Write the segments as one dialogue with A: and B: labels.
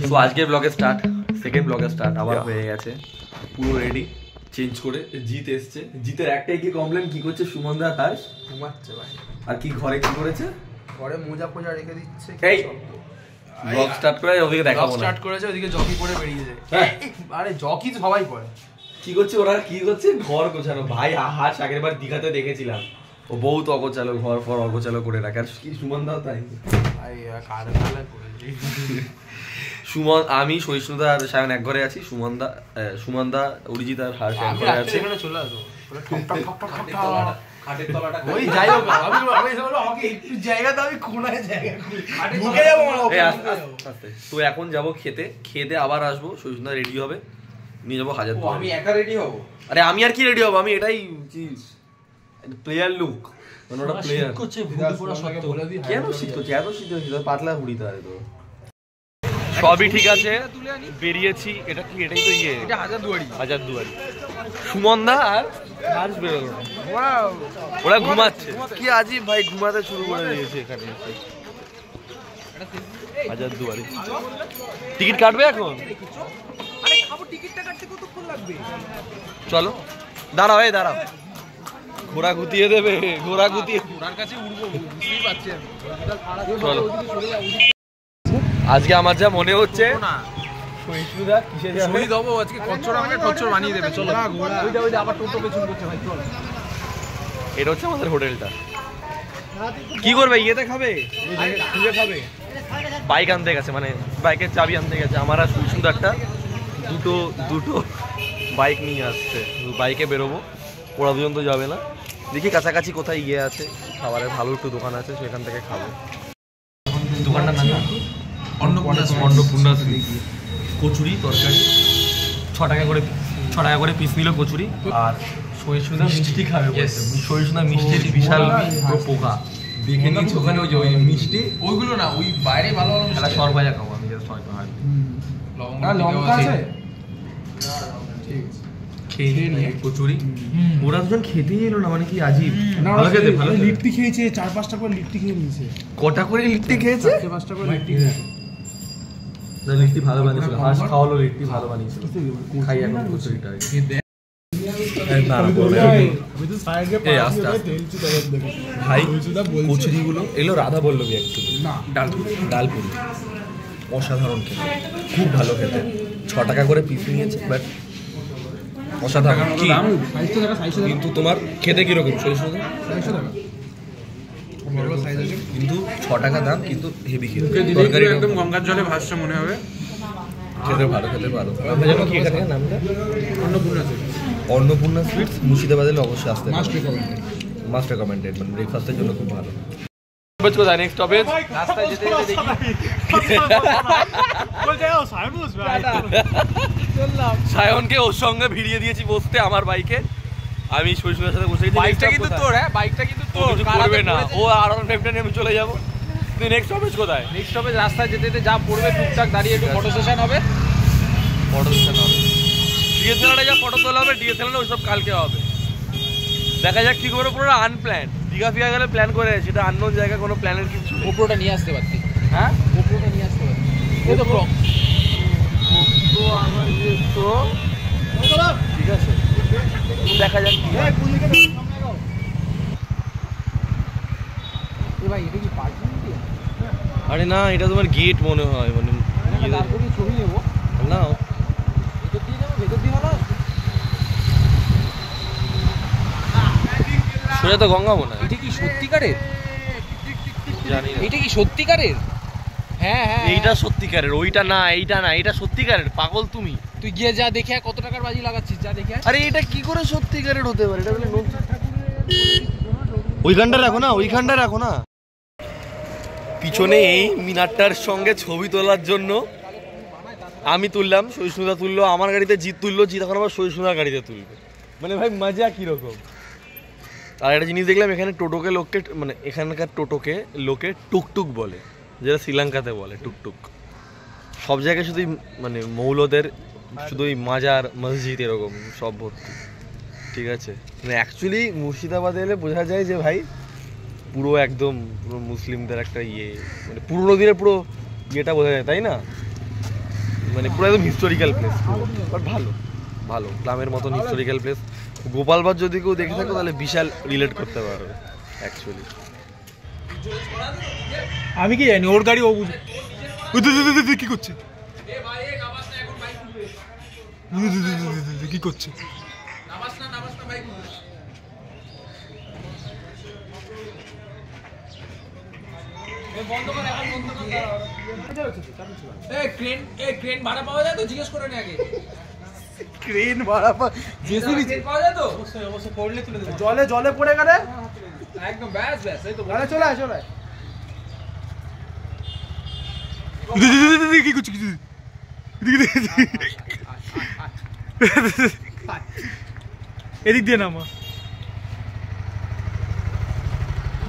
A: তো আজকের ব্লগে স্টার্ট, সেকেন্ড ব্লগে স্টার্ট আবার হয়ে গেছে, পুরো রেডি, চেঞ্জ করে। জিৎ এসছে, জিতের একটাই কি কমপ্লেন, কি করছে সুমন দা? তাস
B: ঘুমাচ্ছে ভাই।
A: আর কি ঘরে কি করেছে?
B: ঘরে মোজা ফোজা রেখে দিচ্ছে।
A: এই ব্লগ স্টার্ট করে ওদিকে দেখাবো না।
B: স্টার্ট করেছে, ওদিকে জকি পরে বেরিয়েছে। আরে জকি তো সবাই পরে।
A: কি করছে ওরা, কি করছে? ঘর গোছানো ভাই। হাস আগের বার দীঘাতে দেখেছিলাম, ও বহুত অগোছালো, ঘর ফর অগোছালো করে রাখে। আর কি সুমন দাও তাই
B: ভাই কার কালা করেছি।
A: সুমন, আমি সহিষ্ণুদা আর সায়ন এক ঘরে আছি, সুমন দা অরিজিৎ আর হার্ষ এক ঘরে আছে।
B: এখানে চলে আসো, খাটের তলাটা ওই যাই হোক, আমি আমাকে একটু জায়গা দাও, আমি কোনায় জায়গা ঢুকে যাবো।
A: তো এখন যাবো খেতে আবার আসবো। সহিষ্ণুদা রেডি হবে, নিয়ে যাবো হাজার।
B: আমি একা রেডি হবো?
A: আরে আমি আর কি রেডি হবো, আমি এটাই প্লেয়ার লুক, মানে ওটা প্লেয়ার।
B: কেন
A: শীত করছে? এত শীত হচ্ছে, পাতলা হুড়ি তাই তো। সবই ঠিক আছে, বেরিয়েছি। এটা কি? এটাই তো ইয়ে,
B: এটা
A: হাজারদুয়ারি। সুমন দা আর হার্ষ বেরোলো না, ওরা ঘুমাচ্ছে। কি আজিব ভাই, ঘুমাতে শুরু করে দিয়েছে এখানে এসে। হাজারদুয়ারি টিকিট কাটবে এখন?
B: আরে খাবো, টিকিটটা কাটতে কতক্ষণ লাগবে?
A: চলো দাঁড়াও, এই দাঁড়াও, ঘোড়া গুতিয়ে দেবে, ঘোড়া গুতিয়ে
B: ওনার কাছে উড়বো, বুঝতেই পারছি আমি।
A: চলো। আজকে আমার যা মনে হচ্ছে সহিষ্ণুদা কিসে যাবে?
B: সই দেবো আজকে, খচ্চর আমাকে খচ্চর বানিয়ে দেবে। চলো ওইটা আবার টোটো পেছন করছে ভাই। চলো,
A: এটা হচ্ছে আমাদের হোটেলটা। কি করবে? ইয়েতে খাবে, খুঁজে খাবে। বাইক আনতে গেছে, মানে বাইকের চাবি আনতে গেছে। আমার আর সহিষ্ণুদারটা দুটো বাইক নিয়ে আসছে, বাইকে বেরোবো। ওরা দুজন তো যাবে না। দেখি কাছাকাছি কোথায় ইয়ে আছে, খাবারের ভালো একটু দোকান আছে, সেখান থেকে খাবো। দোকানটার নাম অন্নপূর্ণা সুইট। কচুরি তরকারি 6 টাকা করে পিস নিল কচুরি। আর সহিষ্ণুদা মিষ্টি খাবে বলছে। সহিষ্ণুদা মিষ্টির বিশাল পোকা দেখে নিয়েছি ওখানে। ওই যে ওই মিষ্টি,
B: ওইগুলো না, ওই বাইরে ভালো ভালো
A: একটা সরভাজা খাবো আমি, জাস্ট
B: লঙ্কা আছে।
A: খেয়ে নিয়ে কচুরি। ওরা দুজন খেতেই এলো না, মানে কি আজিব। ভালো খেতে, ভালো
C: লিট্টি খেয়েছে, 4-5টা করে লিট্টি খেয়ে নিয়েছে।
A: কটা করে লিট্টি খেয়েছে?
C: 5টা করে লিট্টি খেয়েছে।
A: লিট্টি ভালো বানিয়েছিল, হাঁস খাওয়ালো, লিট্টি ভালো বানিয়েছিল। খাই এখন কচুরিটা। ভাই কচুরিগুলো এগুলো রাধা বল্লভী অ্যাকচুয়ালি, ডালপুরি। অসাধারণ খেতে, খুব ভালো খেতে। 6 টাকা করে পিস নিয়েছে, বাট অসাধারণ। কিন্তু তোমার খেতে কিরকম সহিষ্ণুদা? কিন্তু 6 টাকা দাম, কিন্তু হেভি খেতে। তরকারি
B: একদম গঙ্গার জলে ভাসছে মনে হবে।
A: খেতে ভালো, খেতে ভালো। আমরা জানো কি এখানে নামটা? অন্নপূর্ণা সুইটস, মুর্শিদাবাদের অবশ্যই আসতে মাস্ট রেকমেন্ডেড, মানে ব্রেকফাস্টের জন্য খুব ভালো। কোথায় নেক্সট স্টপেজ? রাস্তায় যেতে যেতে দেখি সায়নকে ওর সঙ্গে ভিড়িয়ে দিয়েছি বসতে আমার বাইকে। আমি সহিষ্ণুদার সাথে বসে গেছি।
B: বাইকটা কিন্তু তোর, হ্যাঁ বাইকটা কিন্তু তোর,
A: কিছু করবে না। ও আর নেমে চলে যাবো। তুই নেক্সট স্টপেজ কোথায়?
B: নেক্সট স্টপেজ রাস্তায় যেতে যেতে যা পড়বে টুকটাক দাঁড়িয়ে একটু ফটো সেশন হবে।
A: ডিএসএলআরে যা ফটো তোলা হবে, ডিএসএলআরে ওইসব কালকে হবে। দেখা যাক কি করে, পুরো আনপ্ল্যান। দীঘা ফিঘা গেলে প্ল্যান করে, সেটা আননোন জায়গা, কোনো প্ল্যানের কিছু।
B: গোপ্রোটা নিয়ে আসতে পারতি। হ্যাঁ গোপ্রোটা নিয়ে আসতে পারতি। এই তো
A: তো ঠিক আছে, দেখা যাক।
B: ভাই এটা কি পার্কিং?
A: আরে না, এটা তোমার গেট মনে হয়, মানে
B: ছবি নেবো
A: না। সোজা তো গঙ্গা মনে হয়।
B: এটা কি সত্যিকারের?
A: জানি না।
B: এটা কি সত্যিকারের? হ্যাঁ হ্যাঁ,
A: এইটা সত্যিকারের, ওইটা না, এইটা না, এটা সত্যিকারের। পাগল তুমি।
B: তুই গিয়ে যা দেখে কত টাকার বাজি লাগাচ্ছিস, যা দেখে।
A: আরে এটা কি করে সত্যিকারের হতে পারে? এটা বলে ওইখানটা রাখো না, ওইখানটা রাখো না। পিছনে এই মিনারটার সঙ্গে ছবি তোলার জন্য আমি তুললাম, সহিষ্ণুদা তুললো, আমার গাড়িতে জিৎ তুললো, জিৎ এখন আবার সহিষ্ণুদার গাড়িতে তুলবে। মানে ভাই মজা কিরকম। আর একটা জিনিস দেখলাম, এখানে টোটোকে লোককে, মানে এখানকার টোটোকে লোকে টুকটুক বলে, যেটা শ্রীলঙ্কাতে বলে টুকটুক। সব জায়গায় শুধু মানে মৌলদের, শুধু ওই মাজার মসজিদ এরকম সব ভর্তি। ঠিক আছে, মানে অ্যাকচুয়ালি মুর্শিদাবাদে এলে বোঝা যায় যে ভাই পুরো একদম পুরো মুসলিমদের একটা ইয়ে, মানে পুরোনো দিনের পুরো ইয়েটা বোঝা যায়, তাই না? মানে পুরো একদম হিস্টোরিক্যাল প্লেস, বাট ভালো ভালো গ্রামের মতন হিস্টোরিক্যাল প্লেস। গোপালবাগ যদি কেউ দেখে থাকো তাহলে বিশাল রিলেট করতে পারবে অ্যাকচুয়ালি।
C: আমি কি জানি ওর গাড়ি ও বুঝে কি করছে, কি করছে?
B: ক্রেন ভাড়া পাওয়া যায় তো, জিজ্ঞেস করে নে আগে।
C: ক্রেন ভাড়া জেসিবি
B: পাওয়া যায় তো?
C: অবশ্যই পড়লে তুলে দেবে। জলে পড়ে গেলে
B: একদম ব্যাস এই তো।
C: আরে চলে আয় কি করছিস? এদিক দিয়ে নামা।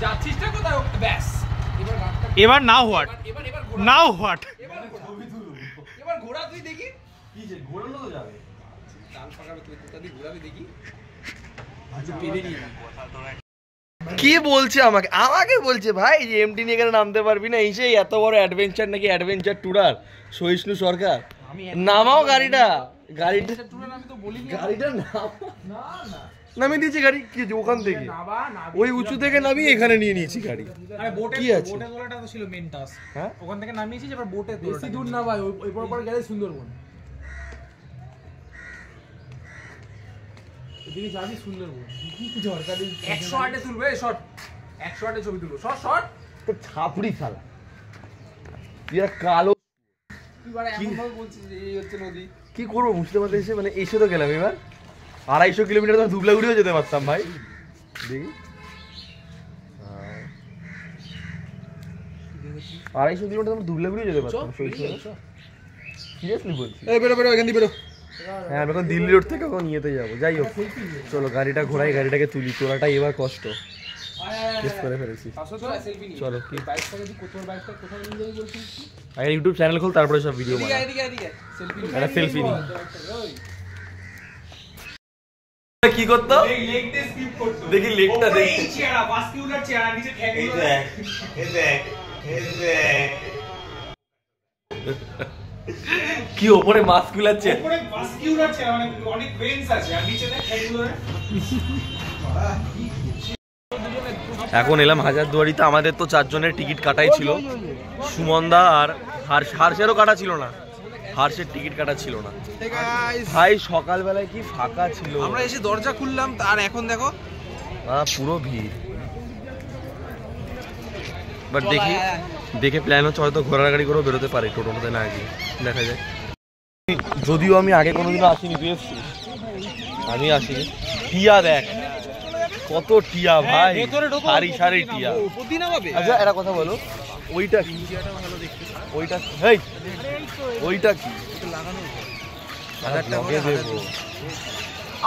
B: যাচ্ছিস না কোথায়? ব্যাস
C: এবার নাও হোয়াট, নাও হোয়াট।
B: এবার ঘোড়া তুই দেখি,
A: কি যে ঘোরানো তো যাবে,
B: ডাল পাকাবে তুই, কোথা দিয়ে ঘোরাবি দেখি।
A: কি বলছে আমাকে বলছে ভাই যে এমটি নিয়ে এখানে নামতে পারবি না, এই সেই এত বড় অ্যাডভেঞ্চার নাকি, অ্যাডভেঞ্চার ট্যুরার সহিষ্ণু সরকার। নামাও গাড়িটা নামিয়ে দিয়েছি গাড়ি, কি ওখান থেকে ওই উঁচু থেকে নামিয়ে এখানে নিয়ে নিয়েছি গাড়ি। কি আছে
C: ছিল মেন টাস্ক,
A: হ্যাঁ
C: ওখান থেকে নামিয়েছি, এবার বোটে
B: বেশি দূর না ভাই, ওই পর গেলে সুন্দরবন। এদিকে যাবি সুন্দরবন, ঝড়কালি 108 এ তুলবে শট, 108 এ ছবি তুলবো, শট
A: তো ছাপড়ি শালা, তুই আর কালো
B: তুই বারে এমন ভাবে বলছিস যে এই হচ্ছে নদী।
A: কি করবো বুঝতে পারতে এসে, মানে এসে তো গেলাম, এবার 250 কিলোমিটার তো ধুবলাগুড়িও যেতে পারতাম ভাই। দেখি 250 কিলোমিটার আমরা ধুবলাগুড়িও যেতে পারতাম, সিরিয়াসলি বলছি।
B: এই বেরো এখান দিয়ে বেরো।
A: হ্যাঁ আমি এখন দিল্লি রোড থেকে এখন ইয়েতে যাবো, যাই হোক চলো গাড়িটা ঘোরাই, গাড়িটাকে তুলি, তোলাটাই এবার কষ্ট শেষ করে ফেলেছি। চলো কি আগে ইউটিউব চ্যানেল খোল, তারপরে সব ভিডিও বানা, একটা সেলফি নি। কি করতো দেখি লেগটা দেখি, কি ওপরে মাস্কুলার চেন, এখন এলাম হাজারদুয়ারিতে। আমাদের তো 4 জনের টিকিট কাটাই ছিল, সুমনদা আর হার্ষেরও কাটা ছিল না, হার্ষের টিকিট কাটা ছিল না ভাই। সকালবেলায় কি ফাঁকা ছিল,
B: আমরা এসে দরজা খুললাম আর এখন দেখো
A: পুরো ভিড়। বাট দেখে প্ল্যান হচ্ছে হয়তো ঘোড়ার গাড়ি করেও বেরোতে পারে, টোটোতে না গিয়ে দেখা যায়। যদিও আমি আগে কোনোদিনও আসিনি, তুই এসছিস, আমি আসিনি। টিয়া দেখ কত টিয়া ভাই, সারি টিয়া। আচ্ছা একটা কথা বলো, ওইটা কি? ওইটা হেই ওইটা কি?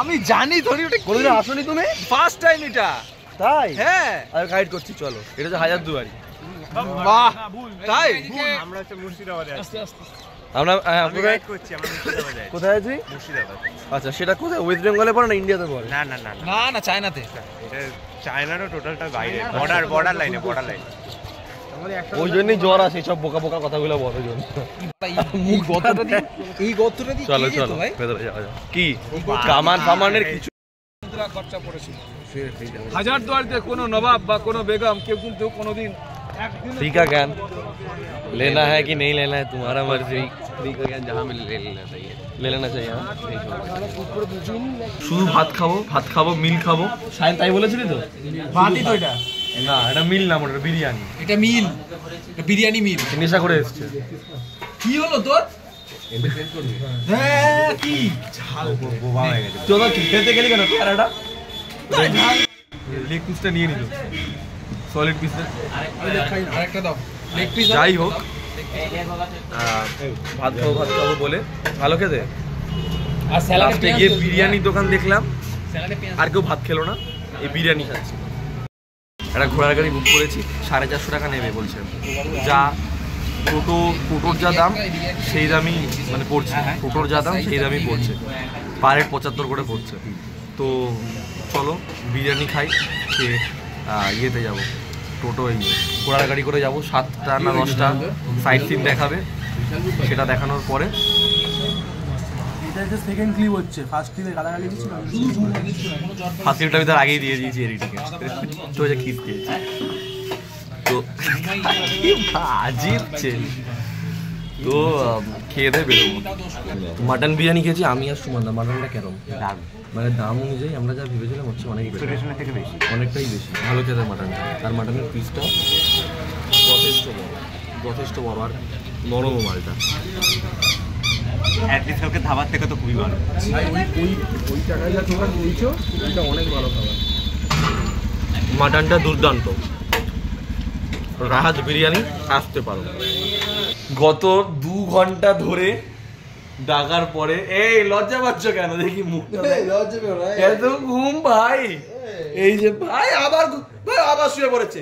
B: আমি জানি ধরি, ওটা
A: কোনোদিন আসনি তুমি?
B: ফার্স্ট টাইম এটা।
A: তাই?
B: হ্যাঁ
A: আর গাইড করছি চলো, এটা হচ্ছে হাজারদুয়ারি।
B: বাহ তাই?
C: আমরা হচ্ছে মুর্শিদাবাদে আছি।
A: আমরা
C: গাইড করছি, আমরা মুর্শিদাবাদে আছি।
A: কোথায় আছি?
C: মুর্শিদাবাদ।
A: আচ্ছা সেটা কোথায়, ওয়েস্ট বেঙ্গলে পড়ে না ইন্ডিয়াতে পড়ে?
C: না
B: না চায়নাতে।
C: এটা চায়নারও টোটালটা বাইরে, বর্ডার লাইনে।
A: ওই জন্যই জ্বর আসে, সব বোকা বোকা কথাগুলো বলার জন্য।
B: এই গর্তটা দিয়ে
A: চলো ভেতরে যাওয়া যাক। কি কামান ফামানের কিছু
B: খরচা পড়েছিল।
C: হাজারদুয়ারিতে কোনো নবাব বা কোনো বেগম কেউ কিন্তু কোনোদিন
A: फ्री का ज्ञान लेना है कि नहीं लेना है तुम्हारा मर्जी, फ्री का ज्ञान जहाँ मिले ले लेना चाहिए। শুধু ভাত খাবো মিল খাবো, সায়ন তাই বলেছিলি তো?
B: ভাতই তো এটা
A: না, এটা মিল না, ওটা বিরিয়ানি।
B: এটা মিল, বিরিয়ানি মিল।
A: নেশা করে এসছে।
B: কি হলো তোর? হ্যাঁ কি ঝাল
A: বোবা হয়ে গেছে। চলো খেতে গেলি কেন প্যারাটা? লেগ পিসটা নিয়ে নিল, সলিড পিস।
B: আরেকটা দাও লেগ পিস।
A: যাই হোক ভাত খাবো বলে ভালো খেতে,
B: আর
A: লাস্টে গিয়ে বিরিয়ানির দোকান দেখলাম, আর কেউ ভাত খেলো না, এই বিরিয়ানি খাচ্ছি। একটা ঘোড়ার গাড়ি বুক করেছি, 450 টাকা নেবে বলছে, যা টোটোর যা দাম সেই দামই মানে পড়ছে, টোটোর যা দাম সেই দামই পড়ছে, পার হেড 75 করে পড়ছে। তো চলো বিরিয়ানি খাই, খেয়ে ইয়েতে যাবো, টোটো এই ঘোড়ার গাড়ি করে যাবো। 7টা না 10টা সাইট সিন দেখাবে, সেটা দেখানোর পরে
B: এটা সেকেন্ড ক্লিপ হচ্ছে, ফার্স্ট ক্লিপে গালাগালি দিচ্ছিল।
A: ফার্স্ট ক্লিপটা আমি তার আগেই দিয়ে দিয়েছি এডিটিংয়ে, তো যে কিস দিয়েছি। তো আজিবছে তো খেয়ে দিয়ে বেরোবো। মাটন বিরিয়ানি খেয়েছি আমি আর সুমন্দা। মাটনটা কেরম দাম, মানে দাম অনুযায়ী আমরা যা ভেবেছিলাম হচ্ছে অনেক থেকে বেশি, অনেকটাই বেশি। ভালো খেতে মাটনটা, আর মাটনের পিসটা যথেষ্ট বড় আর নরম মালটা।
D: অ্যাটলিস্ট কালকে ধাবার থেকে তো খুবই ভালো।
C: ওই টাকায় যা তোমরা বলছো এটা অনেক ভালো খাবার।
A: মাটনটা দুর্দান্ত। রাহাত বিরিয়ানি আসতে পারো। গত 2 ঘন্টা ধরে ডাকার পরে এই লজ্জা পাচ্ছ কেন? দেখি মুখটা এত ঘুম ভাই। এই যে ভাই আবার শুয়ে পড়েছে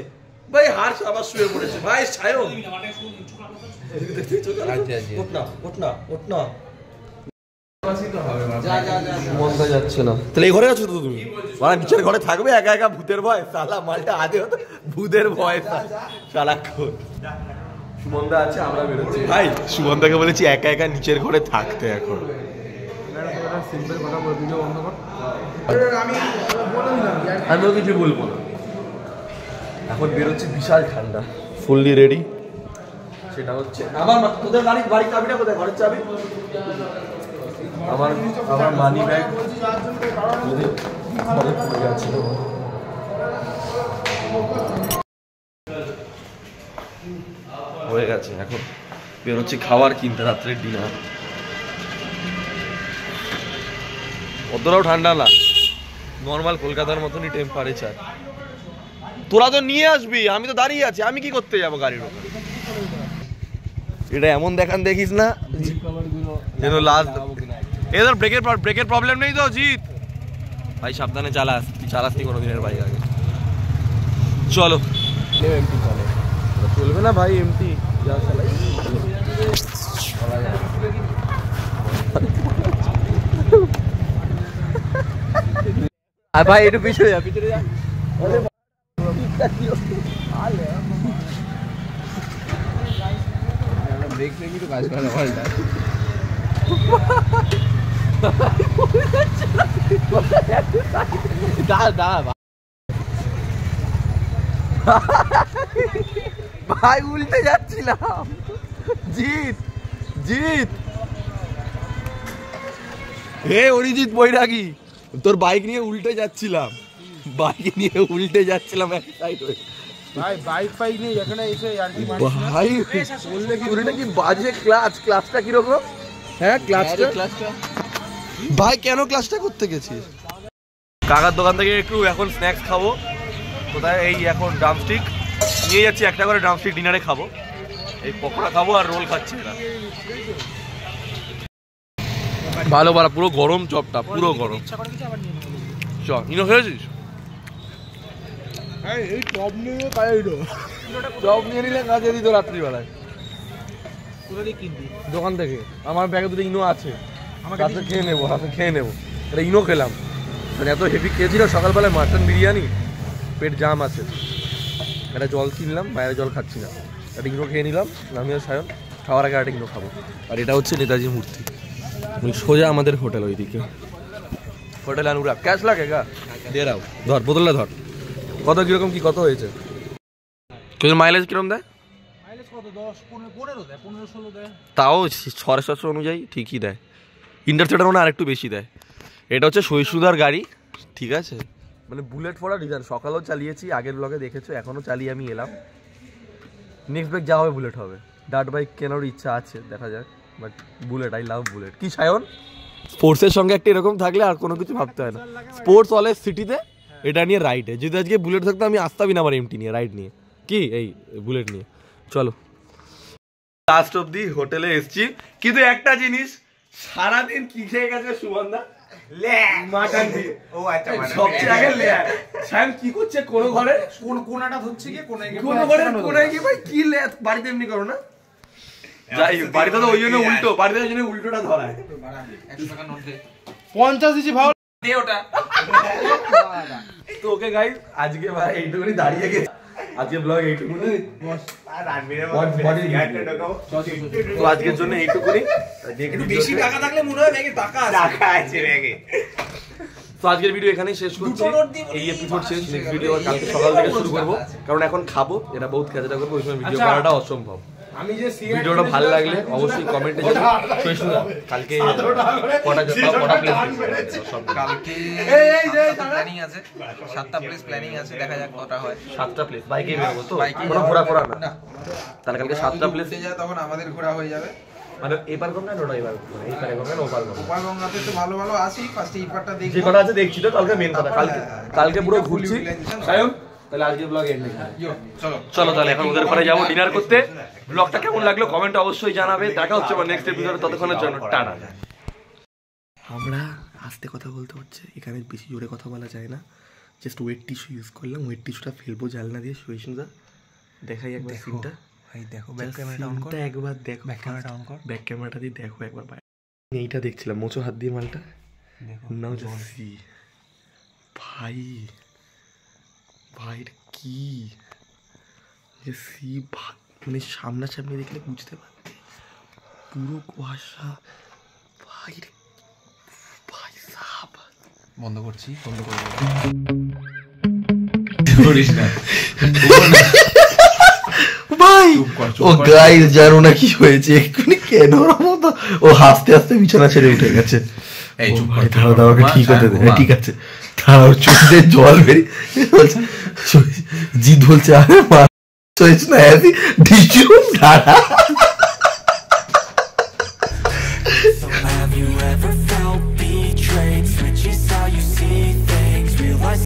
A: ভাই, হার্ষ আবার শুয়ে পড়েছে ভাই। সায়ন ওঠ না মনটা যাচ্ছে না। তাহলে এই ঘরে আছো তো তুমি? মানে নিচের ঘরে থাকবে একা একা? ভূতের ভয় সালা, মালটা আদে হতো ভূতের ভয় সারাক্ষণ। সুমনদা আছে, আমরা বেরোচ্ছি ভাই। সুমনদাকে বলেছি একা একা নিচের ঘরে থাকতে। এখন
C: সিম্পল কথা বলে ভিডিও বন্ধ কর।
A: আমিও কিছু বলবো না। এখন বেরোচ্ছি, বিশাল ঠান্ডা, ফুললি রেডি। সেটা হচ্ছে আমার তোদের বাড়ির চাবিটা কোথায়? ঘরের চাবি আমার মানি ব্যাগ হয়ে গেছে। এখন বেরোচ্ছি খাবার কিনতে, রাত্রের ডিনার। অতটাও ঠান্ডা না, নর্মাল কলকাতার মতনই টেম্পারেচার। তোরা তো নিয়ে আসবি, আমি তো দাঁড়িয়ে আছি, আমি কি করতে যাবো গাড়ির ওপরে? এটা এমন দেখান দেখিস না যেন লাস্ট। এদের ব্রেকের প্রবলেম নেই তো জিৎ ভাই? সাবধানে চালাস, তুই চালাসনি কোনোদিনের বাইক আগে। চলো চলবে না ভাই এমটি যা চালাই। আর ভাই একটু পিছনে যা, পিছনে যা।
C: ব্রেক ব্রেক একটু কাজ করে না।
A: ভাই উল্টে যাচ্ছিলাম। জিৎ হে অরিজিৎ বৈরাগী, তোর বাইক নিয়ে উল্টে যাচ্ছিলাম এক সাইড হয়ে।
C: ভাই বাইক নিয়ে এখানে এসে আর কি
A: ভাই বললে কি বাজে ক্লাচটা কিরকম? হ্যাঁ ক্লাচটা ভাই কেন ক্লাচটা করতে গেছিস? কাকার দোকান থেকে একটু এখন স্ন্যাক্স খাবো। কোথায়? এই এখন ড্রামস্টিক নিয়ে যাচ্ছি, একটা করে ড্রামস্টিক ডিনারে খাবো। এই পকোড়া খাবো আর রোল খাচ্ছি এরা। ভালো পুরো গরম চপটা, পুরো গরম। চ ইনো খেয়েছিস?
C: এই টপ নিয়ে পাই তো
A: চপ নিয়ে নিলে কাজে দিত রাত্রিবেলায় দোকান থেকে। আমার ব্যাগে দুটো ইনো আছে, হাতে খেয়ে নেবো। এটা ইনো খেলাম, মানে এত হেভি খেয়েছিল সকালবেলায় মাটন বিরিয়ানি, পেট জাম আছে। একটা জল কিনলাম, বাইরে জল খাচ্ছি না, একটা ইনো খেয়ে নিলাম। আমিও সায়ন খাওয়ার আগে একটা ইনো খাবো। আর এটা হচ্ছে নেতাজি মূর্তি, সোজা আমাদের হোটেল ওইদিকে, হোটেল অনুরাগ। ক্যাশ লাগে গা দিয়ে দাও, ধর বোতলটা ধর। কত কিরকম কি কত হয়েছে? মাইলেজ কিরকম দেয়? তাও 600 অনুযায়ী ঠিকই দেয়। ইন্টারসেপ্টার মনে আরেকটু বেশি দেয়। এটা হচ্ছে শৈশুদার গাড়ি, ঠিক আছে, মানে বুলেট ফোড়া ডিজাইন। সকালেও চালিয়েছি, আগের ব্লগে দেখেছো, এখনও চালিয়ে আমি এলাম। নেক্সট বাইক যা হবে বুলেট হবে। ডার্ট বাইক কেনার ইচ্ছা আছে, দেখা যাক, but bullet, I love bullet. কি সায়ন? স্পোর্টসের সঙ্গে একটা এরকম থাকলে আর কোনো কিছু ভাবতে হয় না। স্পোর্টস অলে সিটিতে, এটা নিয়ে রাইডে। যদি আজকে বুলেট থাকতো আমি আসতামই না আমার এমটি নিয়ে রাইড নিয়ে, কি এই বুলেট নিয়ে। চলো লাস্ট অব্দি হোটেলে এসছি, কিন্তু একটা জিনিস, সারাদিন কি খেয়ে গেছে সুমনদা? মাটন দিয়ে। ও আচ্ছা, সবচেয়ে আগে লেয়ার। সায়ন কি করছে কোন ঘরে?
B: কোনাটা ধরছে কি?
A: কোন ঘরে কোনায় কি ভাই? কি লেয়ার বাড়িতে এমনি করো না? যাই বাড়িতে তো ওই জন্য উল্টো, বাড়িতে ওই জন্য উল্টোটা ধরায়।
B: 100 টাকা নোট দে। 50 দিছি ভাও দে ওটা।
A: তো ওকে গাইস, আজকে ভাই এইটুকুনি দাঁড়িয়ে গেছে। আজকে ব্লগ এইটুকু, তো আজকের জন্য এইটুকুনি।
B: বেশি টাকা থাকলে মনে হয় ব্যাগে টাকা আছে ব্যাগে।
A: তো আজকের ভিডিও এখানেই শেষ করছি, এই এপিসোড শেষ। নেক্সট ভিডিও কালকে সকাল থেকে শুরু করবো, কারণ এখন খাবো, এটা বহুত খেতে করবো, ওই সময় ভিডিও করাটা অসম্ভব। ভিডিওটা ভালো লাগলে অবশ্যই কমেন্টে জানাবেন। কালকে কটা
E: প্ল্যানিং আছে, 7টা প্লেস প্ল্যানিং আছে, দেখা যাক কটা হয়।
A: 7টা প্লেস বাইকে বেরোবো তো, কোনো ঘোরা ফোরা না, তাহলে কালকে 7টা প্লেস
E: যায়, তখন আমাদের ঘোরা হয়ে যাবে।
A: মানে এবার করবে না, ওটা এবার করবে, এই পারে করবে না, ওপার করবে।
E: ওপার গঙ্গাতে তো ভালো ভালো আসি, ফার্স্টে এই পারটা দেখি,
A: যে কটা আছে দেখছি তো, কালকে মেন কথা, কালকে পুরো ঘুরছি। তাহলে আজকে ব্লগ এন্ড। চলো তাহলে এখন ওদের ঘরে যাবো ডিনার করতে। ব্লগটা কেমন লাগলো কমেন্ট অবশ্যই জানাবে। দেখা হচ্ছে আমার নেক্সট এপিসোডে, ততক্ষণের জন্য টাটা। আমরা আস্তে কথা বলতে হচ্ছে, এখানে বেশি জোরে কথা বলা যায় না। জাস্ট ওয়েট টিস্যু ইউজ করলাম, ওয়েট টিস্যুটা ফেলবো জানলা দিয়ে। সুইসুদা দেখাই একবার সিনটা,
E: ভাই দেখো ব্যাক ক্যামেরাটা অন কর,
A: একবার দেখো,
E: ব্যাক ক্যামেরাটা অন কর,
A: ব্যাক ক্যামেরাটা দিয়ে দেখো একবার। এইটা দেখছিলাম, মোচো হাত দিয়ে মালটা
E: দেখো
A: নাও জলসি। ভাই ভাইয়ের কি যে সি, মানে সামনাসামনি দেখলে বুঝতে পারতে, পুরো কুয়াশা। ভাইয়ের ভাই সাব,
E: বন্ধ করছি, বন্ধ করে
A: ভাই। ও গাইস জানো না কি হয়েছে এক্ষুনি, কেন মতো ও হাসতে হাসতে বিছানা ছেড়ে উঠে গেছে।
E: এই চুপ
A: ভাই দাঁড়াও দাঁড়াও, ঠিক হতে দে, ঠিক আছে দাঁড়াও। চোখে জল বেরিয়ে জিদ বলছে, আরে মা না, ঢিচুন দাঁড়া।